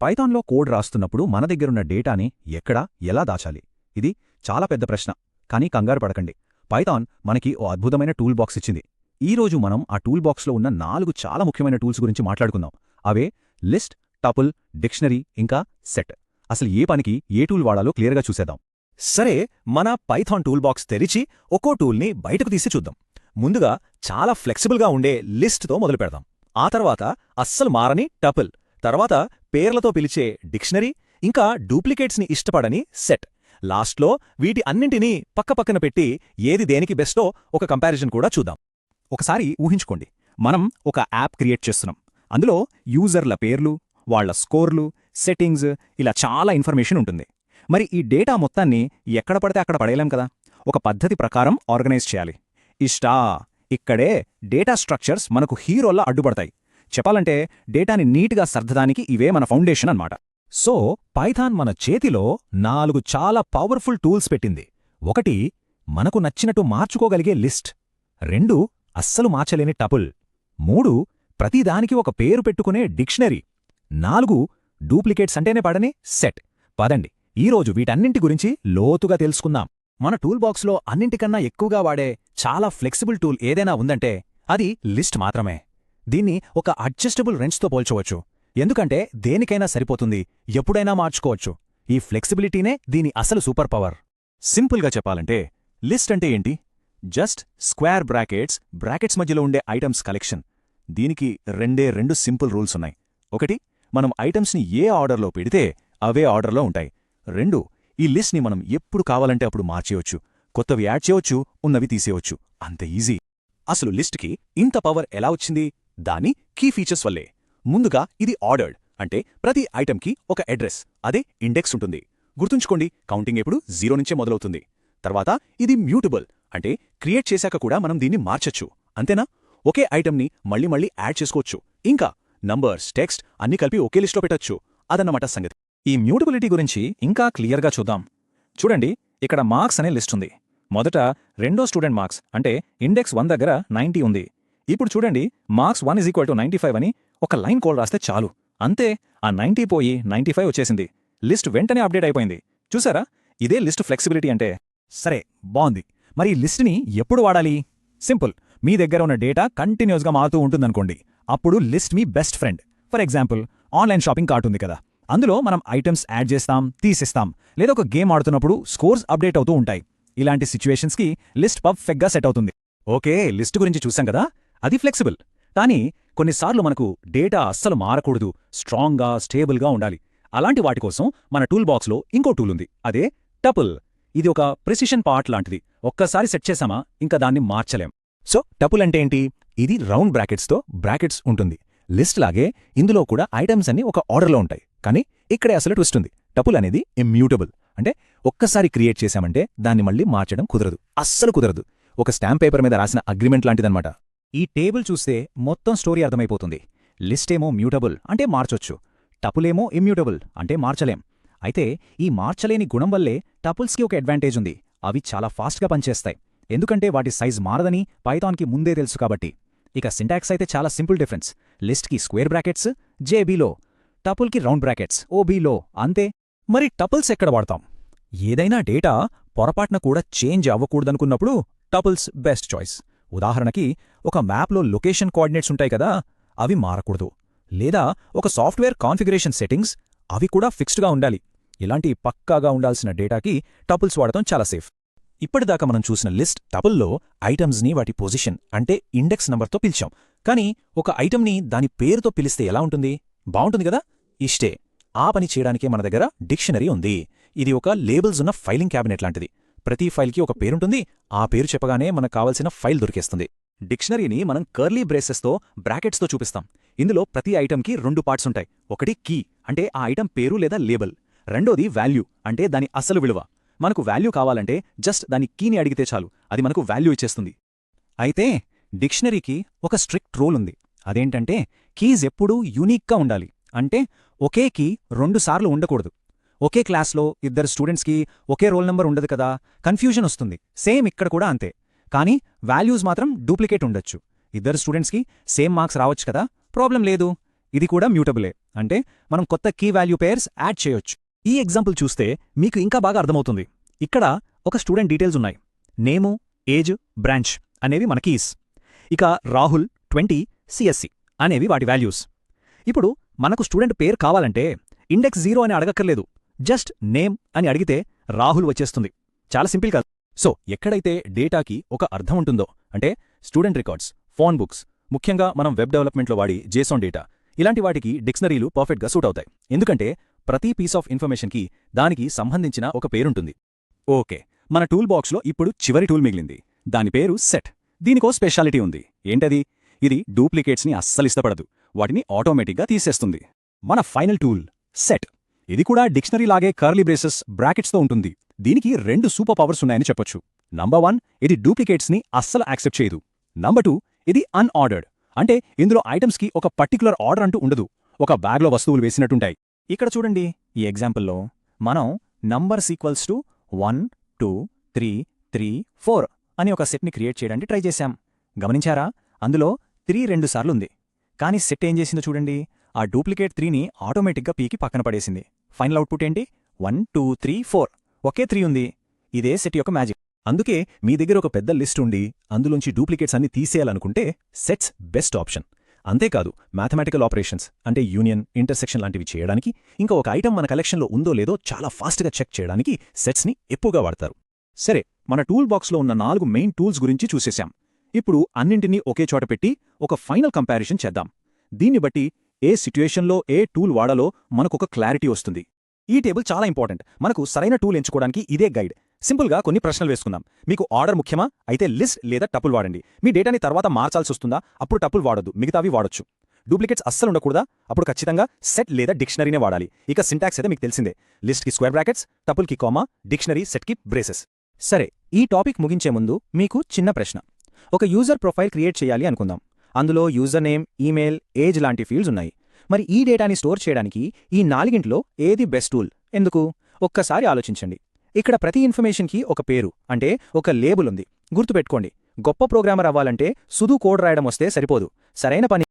పైథాన్లో code రాస్తున్నప్పుడు మన దగ్గరున్న డేటాని ఎక్కడ ఎలా దాచాలి? ఇది చాలా పెద్ద ప్రశ్న. కానీ కంగారు పడకండి. పైథాన్ మనకి ఓ అద్భుతమైన టూల్ బాక్స్ ఇచ్చింది. ఈరోజు మనం ఆ టూల్ బాక్స్లో ఉన్న 4 చాలా ముఖ్యమైన టూల్స్ గురించి మాట్లాడుకుందాం. అవే లిస్ట్, టపుల్, డిక్షనరీ ఇంకా సెట్. అసలు ఏ పనికి ఏ టూల్ వాడాలో క్లియర్గా చూసేద్దాం. సరే, మన పైథాన్ టూల్ బాక్స్ తెరిచి ఒక్కో టూల్ని బయటకు తీసి చూద్దాం. ముందుగా చాలా ఫ్లెక్సిబుల్గా ఉండే లిస్ట్తో మొదలు పెడదాం. ఆ తర్వాత అస్సలు మారని టపుల్, తర్వాత పేర్లతో పిలిచే డిక్షనరీ, ఇంకా డూప్లికేట్స్ని ఇష్టపడని సెట్. లాస్ట్లో వీటి అన్నింటినీ పక్కపక్కన పెట్టి ఏది దేనికి బెస్టో ఒక కంపారిజన్ కూడా చూద్దాం. ఒకసారి ఊహించుకోండి, మనం ఒక యాప్ క్రియేట్ చేస్తున్నాం. అందులో యూజర్ల పేర్లు, వాళ్ల స్కోర్లు, సెట్టింగ్స్, ఇలా చాలా ఇన్ఫర్మేషన్ ఉంటుంది. మరి ఈ డేటా మొత్తాన్ని ఎక్కడ పడితే అక్కడ పడేయలేం కదా. ఒక పద్ధతి ప్రకారం ఆర్గనైజ్ చేయాలి. ఇక్కడే డేటా స్ట్రక్చర్స్ మనకు హీరోల్లా అడ్డుపడతాయి. చెప్పాలంటే డేటాని నీట్గా సర్దడానికి ఇవే మన ఫౌండేషన్ అన్నమాట. సో పైథాన్ మన చేతిలో 4 చాలా పవర్ఫుల్ టూల్స్ పెట్టింది. 1 మనకు నచ్చినట్టు మార్చుకోగలిగే లిస్ట్, 2 అస్సలు మార్చలేని టపుల్, 3 ప్రతిదానికి ఒక పేరు పెట్టుకునే డిక్షనరీ, 4 డూప్లికేట్స్ అంటేనే పడని సెట్. పదండి, ఈరోజు వీటన్నింటి గురించి లోతుగా తెలుసుకుందాం. మన టూల్ బాక్స్లో అన్నింటికన్నా ఎక్కువగా వాడే చాలా ఫ్లెక్సిబుల్ టూల్ ఏదైనా ఉందంటే అది లిస్ట్ మాత్రమే. దీన్ని ఒక అడ్జస్టబుల్ రెంచ్తో పోల్చవచ్చు. ఎందుకంటే దేనికైనా సరిపోతుంది, ఎప్పుడైనా మార్చుకోవచ్చు. ఈ ఫ్లెక్సిబిలిటీనే దీని అసలు సూపర్ పవర్. సింపుల్గా చెప్పాలంటే లిస్ట్ అంటే ఏంటి? జస్ట్ స్క్వేర్ బ్రాకెట్స్ మధ్యలో ఉండే ఐటమ్స్ కలెక్షన్. దీనికి రెండు సింపుల్ రూల్స్ ఉన్నాయి. 1, మనం ఐటమ్స్ని ఏ ఆర్డర్లో పెడితే అవే ఆర్డర్లో ఉంటాయి. 2, ఈ లిస్ట్ని మనం ఎప్పుడు కావాలంటే అప్పుడు మార్చేయొచ్చు. కొత్తవి యాడ్ చేయొచ్చు, ఉన్నవి తీసేయొచ్చు. అంత ఈజీ. అసలు లిస్ట్కి ఇంత పవర్ ఎలా వచ్చింది? దాని కీ ఫీచర్స్ వల్లే. ముందుగా ఇది ఆర్డర్డ్, అంటే ప్రతి ఐటమ్కి ఒక అడ్రస్, అదే ఇండెక్స్ ఉంటుంది. గుర్తుంచుకోండి, కౌంటింగ్ ఎప్పుడు 0 నుంచే మొదలవుతుంది. తర్వాత ఇది మ్యూటబుల్, అంటే క్రియేట్ చేశాక కూడా మనం దీన్ని మార్చచ్చు. అంతేనా? ఒకే ఐటమ్ని మళ్ళీ మళ్ళీ యాడ్ చేసుకోవచ్చు. ఇంకా నంబర్స్, టెక్స్ట్ అన్ని కలిపి ఒకే లిస్ట్లో పెట్టొచ్చు. అదన్నమాట సంగతి. ఈ మ్యూటబిలిటీ గురించి ఇంకా క్లియర్గా చూద్దాం. చూడండి, ఇక్కడ మార్క్స్ అనే లిస్ట్ ఉంది. మొదట రెండో స్టూడెంట్ మార్క్స్, అంటే ఇండెక్స్ 1 దగ్గర 90 ఉంది. ఇప్పుడు చూడండి, మార్క్స్ 1 = 95 అని ఒక లైన్ కోడ్ రాస్తే చాలు. అంతే, ఆ 90 పోయి 95 వచ్చేసింది. లిస్ట్ వెంటనే అప్డేట్ అయిపోయింది. చూసారా? ఇదే లిస్ట్ ఫ్లెక్సిబిలిటీ అంటే. సరే, బాగుంది. మరి ఈ లిస్ట్ని ఎప్పుడు వాడాలి? సింపుల్. మీ దగ్గర ఉన్న డేటా కంటిన్యూస్గా మారుతూ ఉంటుందనుకోండి. అప్పుడు list me best friend. For example, online shopping cart ఉంది కదా. అందులో మనం ఐటమ్స్ యాడ్ చేస్తాం, తీసిస్తాం, లేదా ఒక గేమ్ ఆడుతున్నప్పుడు స్కోర్స్ అప్డేట్ అవుతూ ఉంటాయి. ఇలాంటి సిచ్యువేషన్స్కి లిస్ట్ పర్ఫెక్ట్గా సెట్ అవుతుంది. ఓకే, లిస్ట్ గురించి చూసాం కదా, అది ఫ్లెక్సిబుల్. కానీ కొన్నిసార్లు మనకు డేటా అస్సలు మారకూడదు, స్ట్రాంగ్గా, స్టేబుల్గా ఉండాలి. అలాంటి వాటి కోసం మన టూల్ బాక్స్లో ఇంకో టూల్ ఉంది. అదే టపుల్. ఇది ఒక ప్రిసిషన్ పార్ట్ లాంటిది. ఒక్కసారి సెట్ చేసామా ఇంకా దాన్ని మార్చలేం. సో టపుల్ అంటే ఏంటి? ఇది రౌండ్ బ్రాకెట్స్ ఉంటుంది. లిస్ట్ లాగే ఇందులో కూడా ఐటమ్స్ అన్ని ఒక ఆర్డర్లో ఉంటాయి. కానీ ఇక్కడే అసలు ట్విస్ట్ ఉంది. టపుల్ అనేది ఇమ్యూటబుల్, అంటే ఒక్కసారి క్రియేట్ చేశామంటే దాన్ని మళ్ళీ మార్చడం కుదరదు, అస్సలు కుదరదు. ఒక స్టాంప్ పేపర్ మీద రాసిన అగ్రిమెంట్ లాంటిదన్నమాట. ఈ టేబుల్ చూస్తే మొత్తం స్టోరీ అర్థమైపోతుంది. లిస్టేమో మ్యూటబుల్, అంటే మార్చొచ్చు. టపులేమో ఇమ్యూటబుల్, అంటే మార్చలేం. అయితే ఈ మార్చలేని గుణం వల్లే టపుల్స్కి ఒక అడ్వాంటేజ్ ఉంది. అవి చాలా ఫాస్ట్గా పనిచేస్తాయి, ఎందుకంటే వాటి సైజ్ మారదని పైథాన్కి ముందే తెలుసు కాబట్టి. ఇక సింటాక్స్ అయితే చాలా సింపుల్ డిఫరెన్స్. లిస్ట్కి స్క్వేర్ బ్రాకెట్స్ జేబీలో, టపుల్కి రౌండ్ బ్రాకెట్స్ ఓబీలో, అంతే. మరి టపుల్స్ ఎక్కడ వాడతాం? ఏదైనా డేటా పొరపాటున కూడా చేంజ్ అవ్వకూడదనుకున్నప్పుడు టపుల్స్ బెస్ట్ చాయిస్. ఉదాహరణకి, ఒక మ్యాప్లో లొకేషన్ కోఆర్డినేట్స్ ఉంటాయి కదా, అవి మారకూడదు. లేదా ఒక సాఫ్ట్వేర్ కాన్ఫిగరేషన్ సెట్టింగ్స్, అవి కూడా ఫిక్స్డ్గా ఉండాలి. ఇలాంటి పక్కాగా ఉండాల్సిన డేటాకి టపుల్స్ వాడటం చాలా సేఫ్. ఇప్పటిదాకా మనం చూసిన లిస్ట్, టపుల్లో ఐటమ్స్ని వాటి పొజిషన్, అంటే ఇండెక్స్ నంబర్తో పిలిచాం. కానీ ఒక ఐటమ్ని దాని పేరుతో పిలిస్తే ఎలా ఉంటుంది? బావుంటుంది కదా? ఇష్టే. ఆ పని చేయడానికే మన దగ్గర డిక్షనరీ ఉంది. ఇది ఒక లేబుల్స్ ఉన్న ఫైలింగ్ క్యాబినెట్ లాంటిది. ప్రతి ఫైల్కి ఒక పేరుంటుంది. ఆ పేరు చెప్పగానే మనకు కావలసిన ఫైల్ దొరికేస్తుంది. డిక్షనరీని మనం కర్లీ బ్రేసెస్తో, బ్రాకెట్స్తో చూపిస్తాం. ఇందులో ప్రతి ఐటమ్కి 2 పార్ట్స్ ఉంటాయి. ఒకటి కీ, అంటే ఆ ఐటమ్ పేరు లేదా లేబుల్. రెండోది వాల్యూ, అంటే దాని అసలు విలువ. మనకు వాల్యూ కావాలంటే జస్ట్ దాని కీని అడిగితే చాలు, అది మనకు వాల్యూ ఇచ్చేస్తుంది. అయితే డిక్షనరీకి ఒక స్ట్రిక్ట్ రూల్ ఉంది. అదేంటంటే కీస్ ఎప్పుడూ యూనిక్గా ఉండాలి. అంటే ఒకే కీ 2 సార్లు ఉండకూడదు. ఒకే క్లాస్లో 2 స్టూడెంట్స్కి ఒకే రోల్ నంబర్ ఉండదు కదా, కన్ఫ్యూజన్ వస్తుంది. సేమ్ ఇక్కడ కూడా అంతే. కానీ వాల్యూస్ మాత్రం డూప్లికేట్ ఉండొచ్చు. 2 స్టూడెంట్స్కి సేమ్ మార్క్స్ రావచ్చు కదా, ప్రాబ్లం లేదు. ఇది కూడా మ్యూటబులే, అంటే మనం కొత్త కీ వాల్యూ పేర్స్ యాడ్ చేయొచ్చు. ఈ ఎగ్జాంపుల్ చూస్తే మీకు ఇంకా బాగా అర్థమవుతుంది. ఇక్కడ ఒక స్టూడెంట్ డీటెయిల్స్ ఉన్నాయి. నేము, ఏజ్, బ్రాంచ్ అనేవి మన కీస్. ఇక రాహుల్ 20 CSC అనేవి వాటి వాల్యూస్. ఇప్పుడు మనకు స్టూడెంట్ పేరు కావాలంటే ఇండెక్స్ 0 అని అడగక్కర్లేదు. జస్ట్ నేమ్ అని అడిగితే రాహుల్ వచ్చేస్తుంది. చాలా సింపుల్ కాదు. సో ఎక్కడైతే డేటాకి ఒక అర్థం ఉంటుందో, అంటే స్టూడెంట్ రికార్డ్స్, ఫోన్ బుక్స్, ముఖ్యంగా మనం వెబ్ డెవలప్మెంట్లో వాడి జేసోన్ డేటా, ఇలాంటి వాటికి డిక్షనరీలు పర్ఫెక్ట్గా సూట్ అవుతాయి. ఎందుకంటే ప్రతి పీస్ ఆఫ్ ఇన్ఫర్మేషన్కి దానికి సంబంధించిన ఒక పేరుంటుంది. ఓకే, మన టూల్ బాక్స్లో ఇప్పుడు చివరి టూల్ మిగిలింది. దాని పేరు సెట్. దీనికో స్పెషాలిటీ ఉంది. ఏంటది? ఇది డూప్లికేట్స్ని అస్సలు ఇష్టపడదు. వాటిని ఆటోమేటిక్గా తీసేస్తుంది. మన ఫైనల్ టూల్ సెట్. ఇది కూడా డిక్షనరీ లాగే కర్లీ బ్రేసెస్, బ్రాకెట్స్తో ఉంటుంది. దీనికి 2 సూపర్ పవర్స్ ఉన్నాయని చెప్పొచ్చు. నంబర్ 1, ఇది డూప్లికేట్స్ని అస్సలు యాక్సెప్ట్ చేయదు. నంబర్ 2, ఇది అన్ఆర్డర్డ్, అంటే ఇందులో ఐటమ్స్కి ఒక పర్టిక్యులర్ ఆర్డర్ అంటూ ఉండదు. ఒక బ్యాగ్లో వస్తువులు వేసినట్టుంటాయి. ఇక్కడ చూడండి, ఈ ఎగ్జాంపుల్లో మనం నంబర్స్ ఈక్వల్స్ టు 1, 2, 3, 3, 4 అని ఒక సెట్ని క్రియేట్ చేయడానికి ట్రై చేశాం. గమనించారా? అందులో 3 2 సార్లు ఉంది. కానీ సెట్ ఏం చేసిందో చూడండి. ఆ డూప్లికేట్ 3ని ఆటోమేటిక్గా పీకి పక్కన పడేసింది. ఫైనల్ అవుట్పుట్ ఏంటి? 1, 2, 3, 4. ఒకే 3 ఉంది. ఇదే సెట్ యొక్క మ్యాజిక్. అందుకే మీ దగ్గర ఒక పెద్ద లిస్ట్ ఉండి అందులోంచి డూప్లికేట్స్ అన్ని తీసేయాలనుకుంటే సెట్స్ బెస్ట్ ఆప్షన్. అంతేకాదు, మ్యాథమెటికల్ ఆపరేషన్స్ అంటే యూనియన్, ఇంటర్సెక్షన్ లాంటివి చేయడానికి, ఇంకా ఒక ఐటమ్ మన కలెక్షన్లో ఉందో లేదో చాలా ఫాస్ట్గా చెక్ చేయడానికి సెట్స్ని ఎక్కువగా వాడతారు. సరే, మన టూల్ బాక్స్లో ఉన్న 4 మెయిన్ టూల్స్ గురించి చూసేశాం. ఇప్పుడు అన్నింటినీ ఒకే చోట పెట్టి ఒక ఫైనల్ కంపారిజన్ చేద్దాం. దీన్ని బట్టి ఏ సిట్యుయేషన్లో ఏ టూల్ వాడాలో మనకొక క్లారిటీ వస్తుంది. ఈ టేబుల్ చాలా ఇంపార్టెంట్. మనకు సరైన టూల్ ఎంచుకోవడానికి ఇదే గైడ్. సింపుల్గా కొన్ని ప్రశ్నలు వేసుకుందాం. మీకు ఆర్డర్ ముఖ్యమా? అయితే లిస్ట్ లేదా టపుల్ వాడండి. మీ డేటాని తర్వాత మార్చాల్సి వస్తుందా? అప్పుడు టపుల్ వాడొద్దు, మిగతావి వాడొచ్చు. డూప్లికేట్స్ అస్సలు ఉండకూడదా? అప్పుడు ఖచ్చితంగా సెట్ లేదా డిక్షనరీనే వాడాలి. ఇక సింటాక్స్ అయితే మీకు తెలిసిందే. లిస్ట్కి స్క్వేర్ బ్రాకెట్స్, టపుల్కి కామా, డిక్షనరీ సెట్కి బ్రేసెస్. సరే, ఈ టాపిక్ ముగించే ముందు మీకు చిన్న ప్రశ్న. ఒక యూజర్ ప్రొఫైల్ క్రియేట్ చేయాలి అనుకుందాం. అందులో యూజర్ నేమ్, ఈమెయిల్, ఏజ్ లాంటి ఫీల్డ్స్ ఉన్నాయి. మరి ఈ డేటాని స్టోర్ చేయడానికి ఈ 4గింట్లో ఏది బెస్ట్ టూల్? ఎందుకు? ఒక్కసారి ఆలోచించండి. ఇక్కడ ప్రతి ఇన్ఫర్మేషన్కి ఒక పేరు, అంటే ఒక లేబుల్ ఉంది. గుర్తుపెట్టుకోండి, గొప్ప ప్రోగ్రామర్ అవ్వాలంటే సుడు కోడ్ రాయడం వస్తే సరిపోదు. సరైన పని